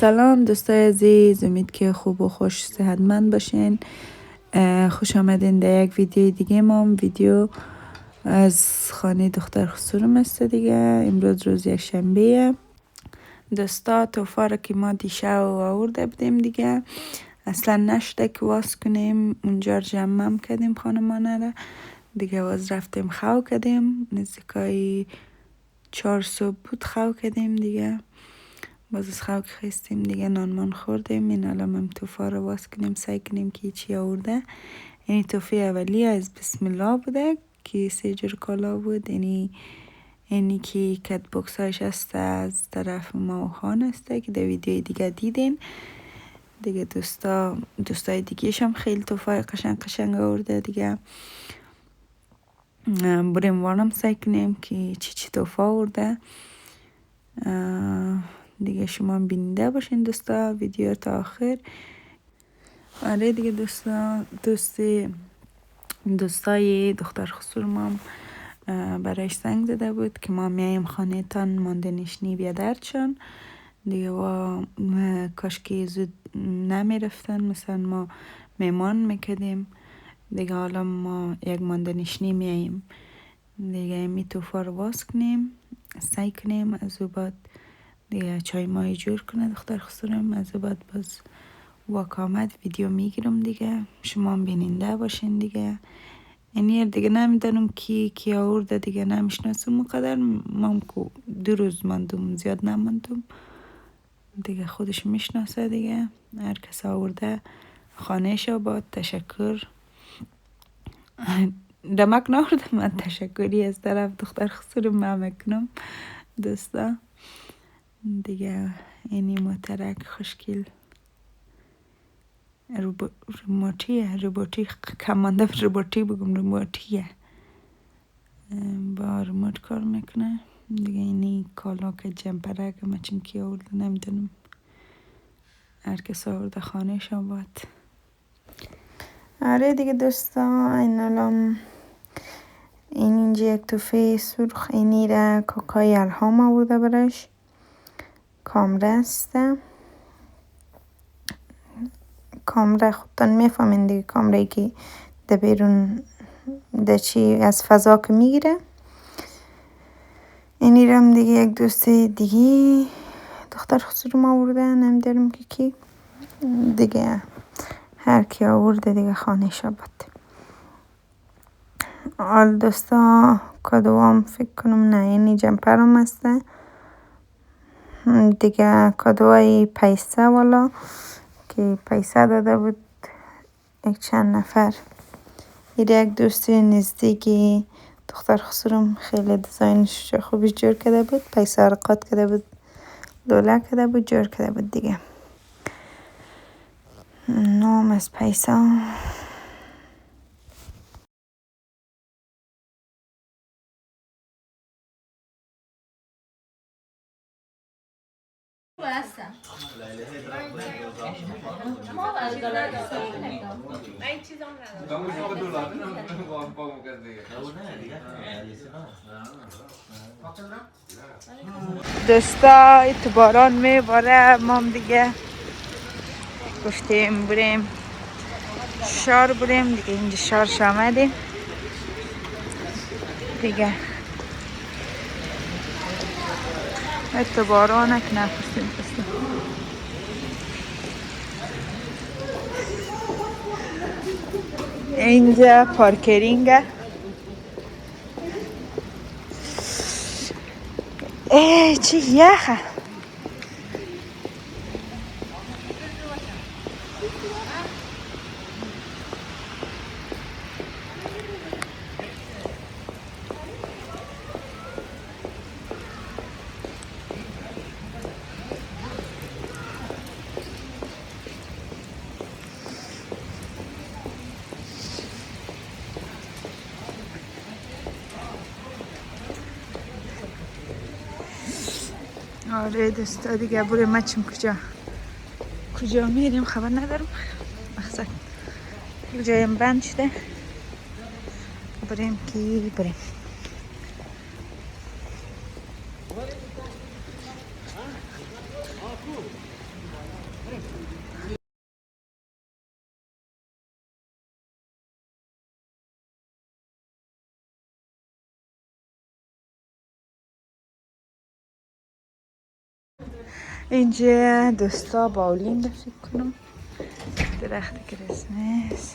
سلام دوستای عزیز، امید که خوب و خوش صحتمند باشین. خوش آمدین در یک ویدیو دیگه. ویدیو از خانه دختر خسروم است دیگه. امروز روز یک شنبه. دوستا توفا را که ما دیشب آورده بودیم دیگه، اصلا نشده که واس کنیم. اونجا جمع کردیم خانمانه را دیگه، واز رفتیم خو کردیم. نزدیکای 4 صبح بود خو کردیم دیگه. باز از خواب خستیم دیگه، نانمان خوردیم. این الان هم توفا رو واس کنیم، سعی کنیم که چی آورده. یعنی توفی اولی از بسم الله بوده که 3 جور کالا بود. یعنی که کت بوکس هاش هست از طرف ما و خان هسته که در ویدیو دیگه دیدین دیگه. دوستای دیگه هم خیلی توفای قشنگ آورده دیگه. بریم وانم سعی کنیم که چی توفا آورده دیگه. شما بیننده باشین دوستا ویدیو تا آخر. آره دیگه دوستای دختر خسروم برایش زنگ زده بود که ما میایم خانه تان، مانده نشینی بیادرشان دیگه. و کاش که زود نمی رفتن، مثلا ما میمان میکدیم دیگه. حالا ما یک مانده نشینی میاییم دیگه. می توفا رو باز کنیم، سعی کنیم از او بعد دیگه چای مای جور کنه دختر خسروم. از او بعد باز واک آمد ویدیو میگیرم دیگه. شما هم بیننده باشین دیگه. اینی دیگه نمیدانم کی آورده دیگه، نمیشناسم مقدر. ما 2 روز ماندم، زیاد نماندم دیگه. خودش میشناسه دیگه. هر کس آورده خانهش آباد. تشکر. دمک نآورده، من تشکری از طرف دختر خسروم میکنم دوستا دیگه. اینی محترک خوشگل روبوتی کمانده روبوتی بگم، روبوتیه با رموت کار میکنه دیگه. اینی کالا که جمپره که مچم کی آورده نمیدونم. هر کس آورده خانهش آباد. آره دیگه دوستا، این الان اینجا یک توفه سرخ اینی را کاکای الهام آورده برش. کامره هسته. کامره خودتان میفهمین دیگه، کامره که در بیرون در چی از فضا که میگیره. اینی رم دیگه یک دوست دیگه دختر خسروم آورده، نمیدارم که کی دیگه. هر کی آورده دیگه خانهش آباد. حال دوستا کادوام فکر کنم نه، اینی جمپرم هسته دیگه. کادوهای پیسه والا که پیسه داده بود یک چند نفر. این یک دوست نزدیکی دختر خسروم خیلی دیزاینش خوبش جور کرده بود. پیسه رو قاط کرده بود، دوله کرده بود، جور کرده بود دیگه. نام از پیسه دوستا تو باران میباره. ما دیگه گفتیم بریم شار بریم دیگه. اینجا شارش آمدیم دیگه. تو بارانه که نفسیم اینجا پارکرینگه. چه یخه. آره دوستا دیگه بریم. مچم کجا میریم خبر ندارم. مخصوصا کجایم بند شده. بریم که بریم. اینجا دوستا باولین ده فکر کنم درخت کریسمس.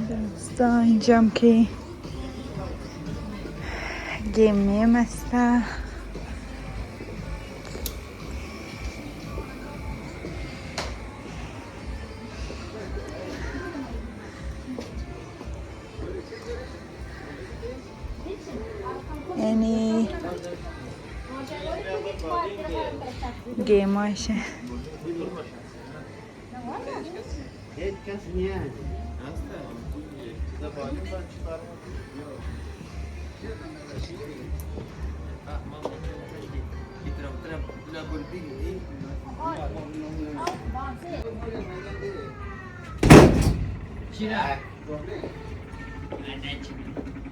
دوستا اینجا هم که گیم هسته. یعنی گیم هاشه.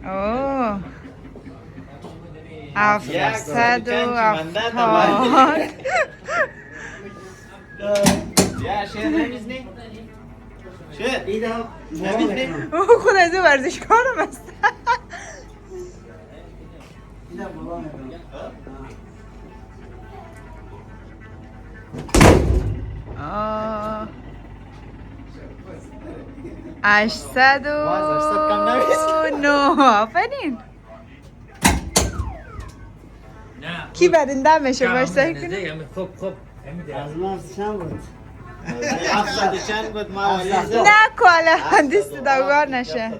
اوه 770 خود از او ورزشکارم است. اشصد و نه. آفرین. کی برنده میشه باش سعی کنیم؟ خوب از ما چند بود؟ 700 چند بود ما ولیزه؟ نه کالا دست دوگار نشه.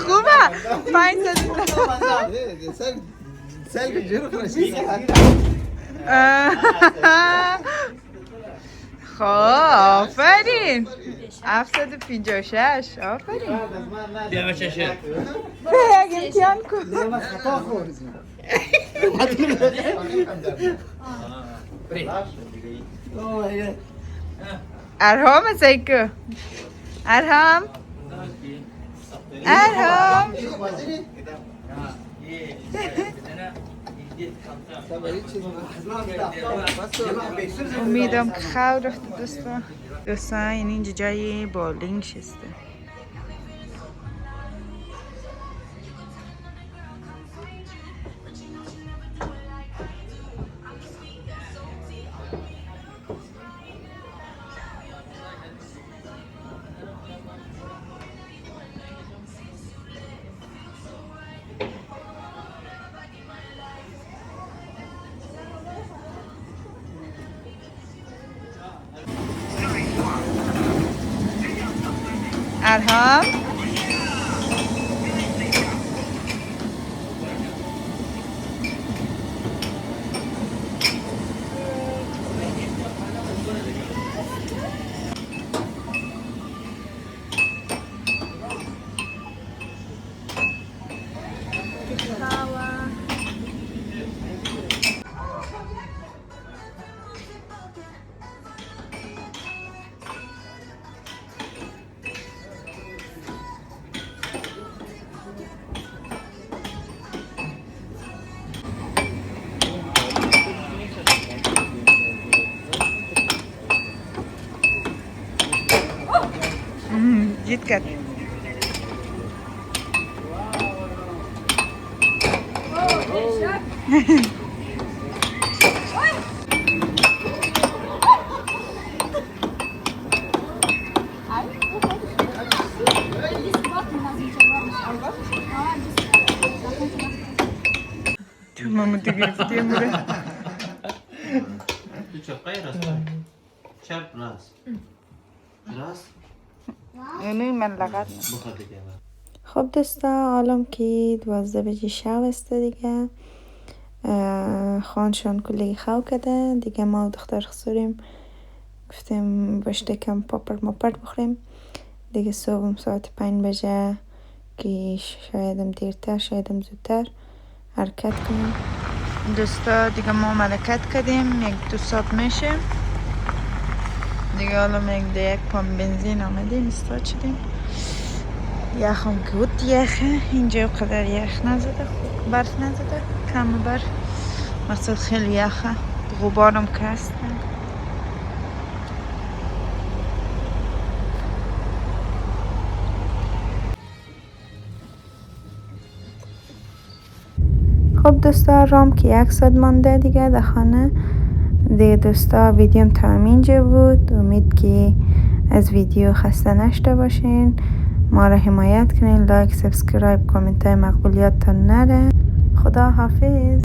خوبه 500 سل جرو خرشی خب آفرین 756 آفرین. بیا بچه یک امتحان کن. خطا خورد ارهام سیکو ارهام امیدم که خواه رفت دوستا. این اینجا جای بالینگ شسته. ارهام جيت كات ماما تقريبا مرة چپ راست راست اینوی من لغت خب دوستا حالا که 12 بجه شب است دیگه خانشان کلی خو کده دیگه ما و دختر خسوریم گفتیم باشته کم پاپر ماپرد بخوریم دیگه صبحم ساعت 5 بجه که شایدم دیرتر شایدم زودتر حرکت کنیم دوستا. دیگه ما ملکت کردیم 1-2 ساعت میشه دیگه. حالا یک پمپ بنزین آمدیم استاد شدیم یخم گود یخه. اینجا قدر یخ نزده، خوب برف نزده، کم برف، مقصد خیلی یخه، غبارم که هستن. خب دوستا رام که 1 ساعت مانده دیگه در خانه دیگه. دوستا ویدیوم تا همینجا بود. امید که از ویدیو خسته نشده باشین. ما را حمایت کنین، لایک، سابسکرایب، کامنت های مقبولیت تا نره. خدا حافظ.